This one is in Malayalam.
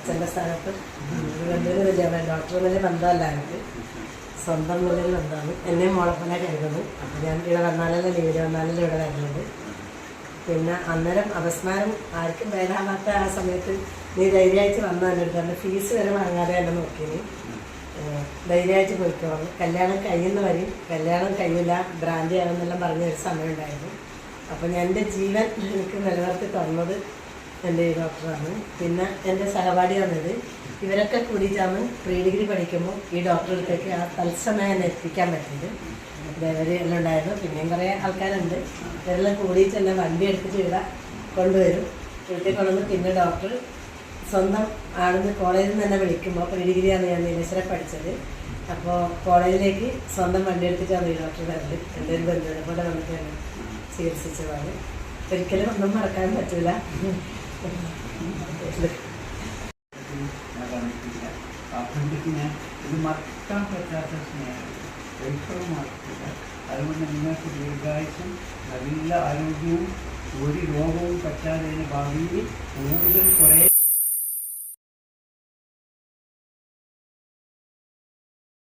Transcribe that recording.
അച്ഛൻ്റെ സ്ഥാനത്ത് വലിയ ഡോക്ടർ എന്നൊരു ബന്ധമല്ല എനിക്ക്, സ്വന്തം നല്ലൊരു ബന്ധമാണ്. എന്നെ മോളപ്പനെ കരുതുന്നു. അപ്പം ഞാൻ ഇവിടെ വന്നാലല്ലേ ലീവിൽ വന്നാലല്ലേ ഇവിടെ വരുന്നത്. പിന്നെ അന്നേരം അപസ്മാരം ആർക്കും വരാമാത്ത ആ സമയത്ത് നീ ധൈര്യമായിട്ട് വന്നു എൻ്റെ അടുത്ത് തന്നെ ഫീസ് വരെ വാങ്ങാതെ എന്നെ നോക്കിനി. ധൈര്യമായിട്ട് പോയിക്കോളൂ, കല്യാണം കഴിയുന്ന വരും, കല്യാണം കഴിയില്ല ബ്രാൻഡി ആണെന്നെല്ലാം പറഞ്ഞൊരു സമയം ഉണ്ടായിരുന്നു. അപ്പം ഞാൻ എൻ്റെ ജീവൻ എനിക്ക് നിലനിർത്തി തന്നത് എൻ്റെ ഈ ഡോക്ടറാണ്. പിന്നെ എൻ്റെ സഹപാഠി വന്നത് ഇവരൊക്കെ കൂടിയിട്ടാണ് പ്രീ ഡിഗ്രി പഠിക്കുമ്പോൾ ഈ ഡോക്ടറുടെ അടുത്തേക്ക് ആ തത്സമയം എന്നെ എത്തിക്കാൻ പറ്റിയത്. ഇവർ എല്ലാം ഉണ്ടായിരുന്നു. പിന്നെയും കുറേ ആൾക്കാരുണ്ട്. ഇവരെല്ലാം കൂടിയിട്ട് എന്നെ വണ്ടി എടുത്തിട്ട് ഇവിടെ കൊണ്ടുവരും. വീട്ടിൽ കൊണ്ടുവന്ന് പിന്നെ ഡോക്ടർ സ്വന്തം ആണെന്ന് കോളേജിൽ നിന്ന് തന്നെ വിളിക്കുമ്പോൾ പ്രീ ഡിഗ്രിയാണ് ഞാൻ നീലേശ്വരം പഠിച്ചത്. അപ്പോൾ കോളേജിലേക്ക് സ്വന്തം വണ്ടി എടുത്തിട്ടാണ് ഈ ഡോക്ടർ വരല്. എൻ്റെ ഒരു ബന്ധുവിനെ കൊണ്ട് വന്നിട്ട് ഞാൻ ചികിത്സിച്ചതാണ്. ഒരിക്കലും ഒന്നും മറക്കാൻ പറ്റില്ല. ഇത് മറക്കാൻ പറ്റാത്ത സ്നേഹം ഒരിക്കലും മറക്കില്ല. അതുകൊണ്ട് നിങ്ങൾക്ക് ദീർഘായുസും നല്ല ആരോഗ്യവും ഒരു രോഗവും പറ്റാതെ ഭാവിയിൽ കൂടുതൽ കുറേ